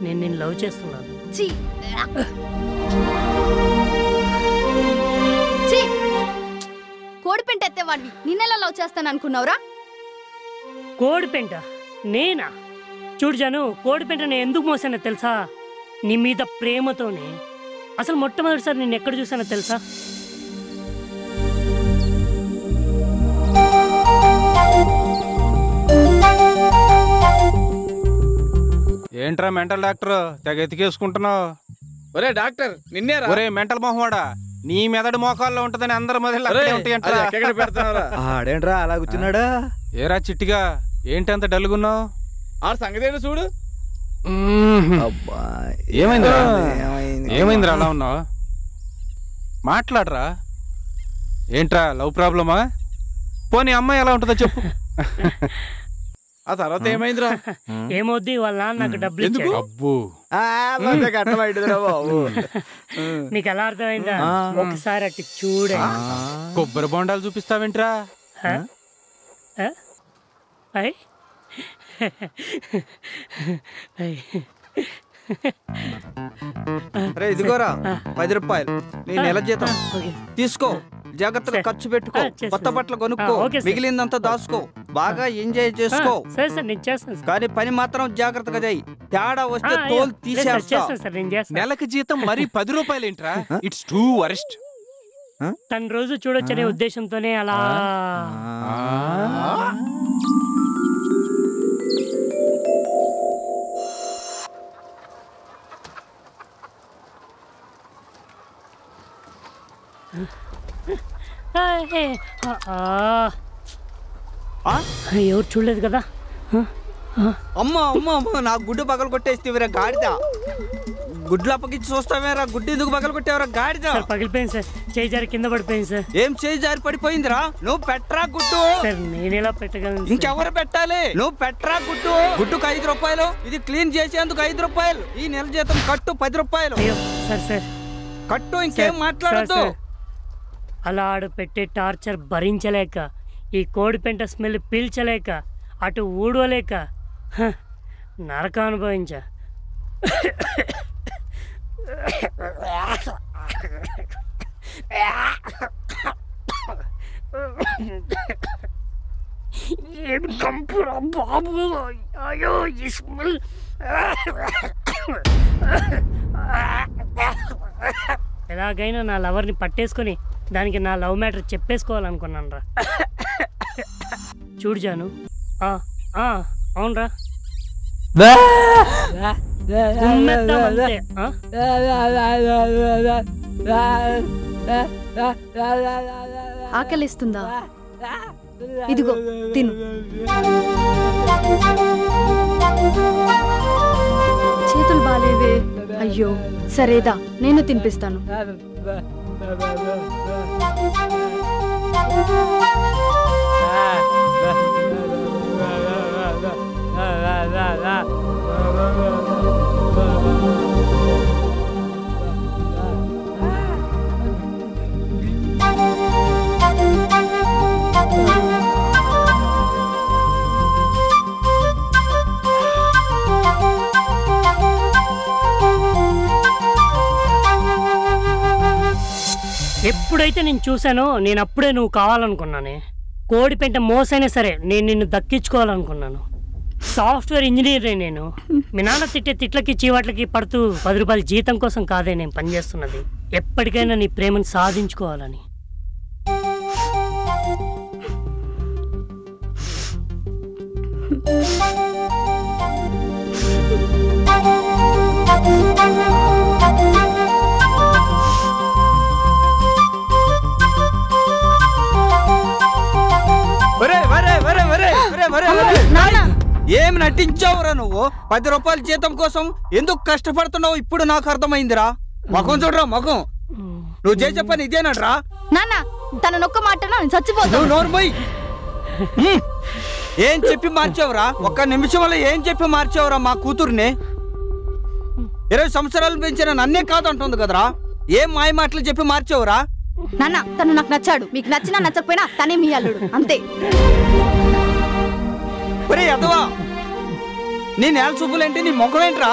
నేను నిన్ను లవ్ చేస్తున్నాను. కోడిపెంట ఎత్తేవాడివి నిన్నెలా లవ్ చేస్తాను అనుకున్నావురా? కోడిపెంట నేనా? చూడు జాను, కోడిపెంట నేను ఎందుకు మోసానో తెలుసా? నీ మీద ప్రేమతోనే. అసలు మొట్టమొదటిసారి నేను ఎక్కడ చూసానో తెలుసా? ఏంట్రా మెంటల్ డాక్టర్ తెగ ఎతికేసుకుంటున్నావు? ఒరే డాక్టర్ నిన్నేరా? ఒరే మెంటల్ మొహవాడా, నీ మెదడు మోకాల్లో ఉంటదని అందరి మొదలు ఆడేంట్రా అలా కూర్చున్నాడా? ఏరా చిట్టిగా, ఏంటి అంత డల్గున్నావు? ఆ సంగతి చూడు. ఏమైందిరా అలా ఉన్నావు? మాట్లాడరా. ఏంట్రా లవ్ ప్రాబ్లమా? పోనీ అమ్మాయి ఎలా ఉంటుందో చెప్పు. ఆ తర్వాత ఏమైందిరా? ఏమవుద్ది, వాళ్ళ నాన్న నాకు డబ్బులు ఇచ్చాడు. అబ్బో మీకు ఎలా అర్థమైందా? ఒకసారి అటు చూడండి. కొబ్బరి బొండాలు చూపిస్తావేంట్రా? ఇదిగోరా 10 రూపాయలు, నీ నెల జీతం తీసుకో, జాగ్రత్తగా ఖర్చు పెట్టుకో, కొత్త బట్టలు కొనుక్కో, మిగిలిందంతా దాచుకో, బాగా ఎంజాయ్ చేసుకో. కానీ పని మాత్రం జాగ్రత్తగా చేయి, తేడా వస్తే తోలు తీసేస్తా. నెలకి జీతం మరి 10 రూపాయలు ఏంట్రా? It's two worst. తన రోజు చూడొచ్చనే ఉద్దేశంతోనే అలా. ఎవరు చూడలేదు కదా? అమ్మా అమ్మా అమ్మా, నా గుడ్డు పగలు కొట్టేస్తేవరా గాడిద. గుడ్లు అప్పగించి చూస్తావేరా, గుడ్డు ఎందుకు పగలు కొట్టేవరా గాడిద? పగిలిపోయింది సార్, చేయి జారి కింద పడిపోయింది సార్. ఏం చేయి జారి పడిపోయిందిరా? నువ్వు పెట్టరా గుడ్డు. సార్ నేనెలా పెట్టగలను? ఇంకెవరు పెట్టాలి? నువ్వు పెట్టరా గుడ్డు. గుడ్డుకు 5 రూపాయలు, ఇది క్లీన్ చేసేందుకు 5 రూపాయలు, ఈ నెల జీతం కట్టు 10 రూపాయలు. సార్ సార్ కట్టు, ఇంకేం మాట్లాడద్దు. అలా ఆడు పెట్టే టార్చర్ భరించలేక, ఈ కోడిపెంట స్మెల్ పీల్చలేక, అటు ఊడవలేక నరకం అనుభవించా. ఏమి కంపురా బాబు, అయ్యో ఈ స్మెల్. ఎలాగైనా నా లవర్ని పట్టేసుకొని దానికి నా లవ్ మ్యాటర్ చెప్పేసుకోవాలనుకున్నాను రా. చూడు జాను, అవునరా, ఆకలిస్తుందా? ఇదిగో తిను. చేతులు బాలేవే. అయ్యో సరేదా, నేను తినిపిస్తాను. ఎప్పుడైతే నేను చూసానో నేను అప్పుడే నువ్వు కావాలనుకున్నానే. కోడిపెంట మోసైనా సరే నేను నిన్ను దక్కించుకోవాలనుకున్నాను. సాఫ్ట్వేర్ ఇంజనీరే నేను. మీ నాన్న తిట్టే తిట్లకి చీవాట్లకి పడుతూ 10 రూపాయల జీతం కోసం కాదే నేను పనిచేస్తున్నది. ఎప్పటికైనా నీ ప్రేమను సాధించుకోవాలని. ఏం నటించావురా నువ్వు? 10 రూపాయల జీతం కోసం ఎందుకు కష్టపడుతున్నావు ఇప్పుడు నాకు అర్థమైందిరా. ముఖం చూడరా ముఖం. నువ్వు చేసే పని ఇదేనట్రా? నాన్న తన ఒక్క మాట చచ్చిపోతావు. నోర్మోయ్. ఏం చెప్పి మార్చావురా? ఒక్క నిమిషంలో ఏం చెప్పి మార్చావురా మా కూతుర్ని? 20 సంవత్సరాలు పెంచిన నన్నే కాదంటుంది కదరా. ఏం మాయ మాటలు చెప్పి మార్చావురా? నాన్న తను నాకు నచ్చాడు, మీకు నచ్చినా నచ్చకపోయినా తనే మీ అల్లుడు అంతే. ఒరే అదవా, నీ నేల చూపులేంటి, నీ ముఖం ఏంట్రా?